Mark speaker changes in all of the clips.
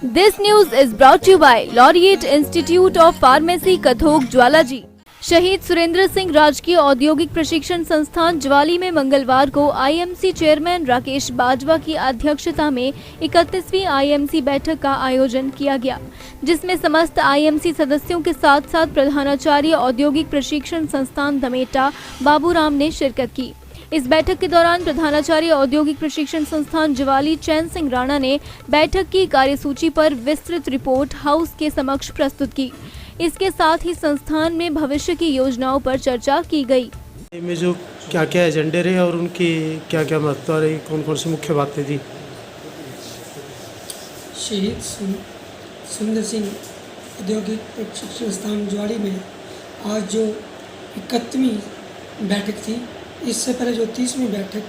Speaker 1: This news is brought to you by Laureate Institute of Pharmacy, कथोक, Jwala ji. शहीद सुरेंद्र सिंह राजकीय औद्योगिक प्रशिक्षण संस्थान ज्वाली में मंगलवार को आईएमसी चेयरमैन राकेश बाजवा की अध्यक्षता में 31वीं आईएमसी बैठक का आयोजन किया गया, जिसमें समस्त आईएमसी सदस्यों के साथ साथ प्रधानाचार्य औद्योगिक प्रशिक्षण संस्थान धमेटा बाबूराम ने शिरकत की। इस बैठक के दौरान प्रधानाचार्य औद्योगिक प्रशिक्षण संस्थान ज्वाली चैन सिंह राणा ने बैठक की कार्यसूची पर विस्तृत रिपोर्ट हाउस के समक्ष प्रस्तुत की। इसके साथ ही संस्थान में भविष्य की योजनाओं पर चर्चा की गई।
Speaker 2: में जो क्या क्या एजेंडे रहे और उनकी क्या क्या महत्व रही, कौन कौन सी मुख्य बातें थी।
Speaker 3: शहीद सुरेंद्र सिंह औद्योगिक प्रशिक्षण संस्थान ज्वाली में आज जो 31वीं बैठक थी, इससे पहले जो 30वीं बैठक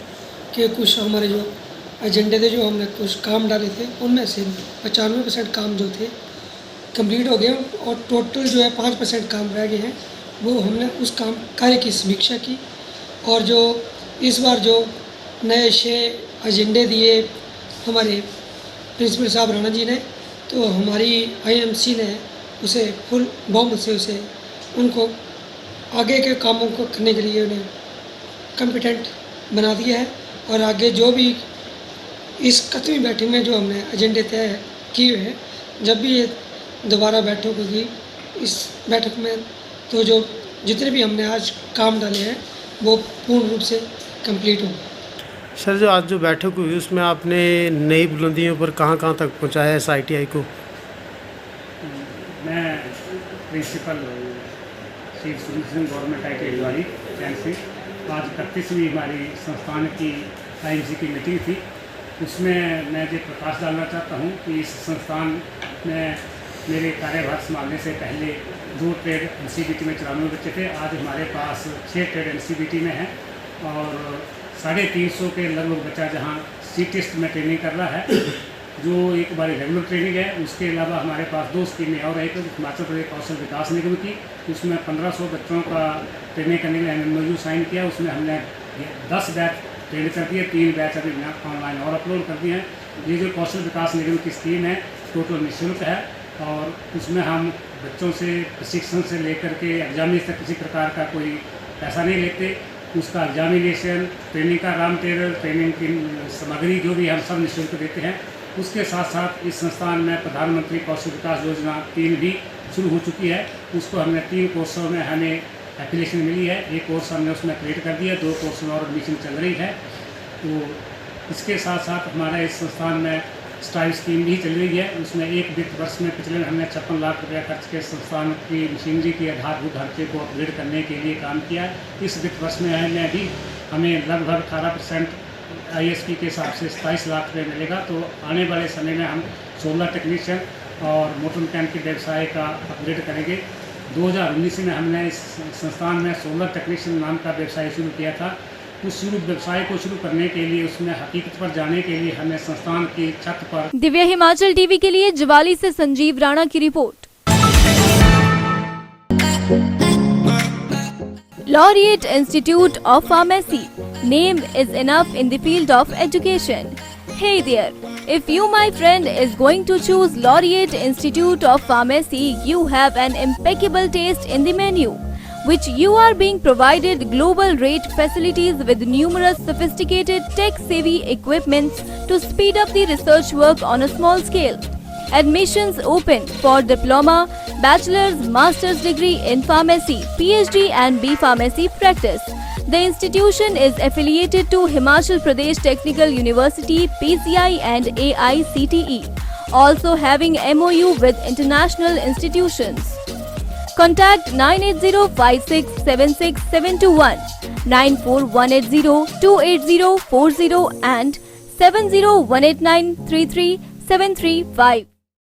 Speaker 3: के कुछ हमारे जो एजेंडे थे, जो हमने कुछ काम डाले थे, उनमें से 95% काम जो थे कंप्लीट हो गए और टोटल जो है 5% काम रह गए हैं। वो हमने उस काम कार्य की समीक्षा की और जो इस बार जो नए 6 एजेंडे दिए हमारे प्रिंसिपल साहब राणा जी ने, तो हमारी आईएमसी ने उसे फुल बहुमत से उसे उनको आगे के कामों को करने के लिए उन्हें कॉम्पिटेंट बना दिया है। और आगे जो भी इस 31वीं बैठक में जो हमने एजेंडे तय किए हैं, जब भी ये दोबारा बैठक होगी इस बैठक में, तो जो जितने भी हमने आज काम डाले हैं वो पूर्ण रूप से कंप्लीट होंगे।
Speaker 2: सर, जो आज जो बैठक हुई उसमें आपने नई बुलंदियों पर कहाँ कहाँ तक पहुँचाया है इस ITI को।
Speaker 4: मैं principal Shri Surendra Singh government ITI Jawali Chain Singh, आज 31वीं हमारी संस्थान की IMC की मीटिंग थी। उसमें मैं ये प्रकाश डालना चाहता हूँ कि इस संस्थान में मेरे कार्यभार संभालने से पहले 2 ट्रेड NCBT में 94 बच्चे थे। आज हमारे पास 6 ट्रेड NCBT में हैं और 350 के लगभग बच्चा जहाँ CTEST में ट्रेनिंग कर रहा है, जो एक हमारी रेगुलर ट्रेनिंग है। उसके अलावा हमारे पास 2 स्कीमें और एक हिमाचल प्रदेश कौशल विकास निगम की, उसमें 1500 बच्चों का ट्रेनिंग करने के लिए MOU साइन किया। उसमें हमने 10 बैच ट्रेन कर दिए, 3 बैच अभी ऑनलाइन और अपलोड कर दिए हैं। ये जो कौशल विकास निगम की स्कीम है टोटल निःशुल्क है और उसमें हम बच्चों से प्रशिक्षण से लेकर के एग्जामिनेशन तक किसी प्रकार का कोई पैसा नहीं लेते। उसका एग्जामिनेशन, ट्रेनिंग का रॉ मटेरियल, ट्रेनिंग की सामग्री जो भी हम सब निःशुल्क देते हैं। उसके साथ साथ इस संस्थान में प्रधानमंत्री कौशल विकास योजना 3 भी शुरू हो चुकी है। उसको हमने 3 कोर्सों में हमें एप्लीकेशन मिली है। एक कोर्स हमने उसमें क्रिएट कर दिया, 2 कोर्स में और एडमिशन चल रही है। तो इसके साथ साथ हमारा इस संस्थान में स्टाइल स्कीम भी चल रही है। उसमें एक वित्त वर्ष में पिछले हमने 56 लाख रुपया खर्च के संस्थान की मशीनरी की आधारभूत ढांचे को अपग्रेड करने के लिए काम किया। इस वित्त वर्ष में भी हमें लगभग 18% ISP के हिसाब से 27 लाख रुपये मिलेगा। तो आने वाले समय में हम सोलर टेक्नीशियन और मोटर मैकेनिक के व्यवसाय का अपग्रेड करेंगे। 2019 में हमने इस संस्थान में सोलर टेक्नीशियन नाम का व्यवसाय शुरू किया था। उस व्यवसाय को शुरू करने के लिए, उसमें हकीकत पर जाने के लिए हमें संस्थान की छत पर।
Speaker 1: दिव्य हिमाचल टीवी के लिए ज्वाली से संजीव राणा की report. Laureate Institute of Pharmacy. Name is enough in the field of education. Hey there, if you, my friend, is going to choose Laureate Institute of Pharmacy, you have an impeccable taste in the menu, which you are being provided global rate facilities with numerous sophisticated tech-savvy equipments to speed up the research work on a small scale. Admissions open for diploma, bachelor's, master's degree in pharmacy, PhD and B pharmacy practice. The institution is affiliated to Himachal Pradesh Technical University, PCI and AICTE, also having MOU with international institutions. Contact 9805676721, 941802804 and 7018933 735.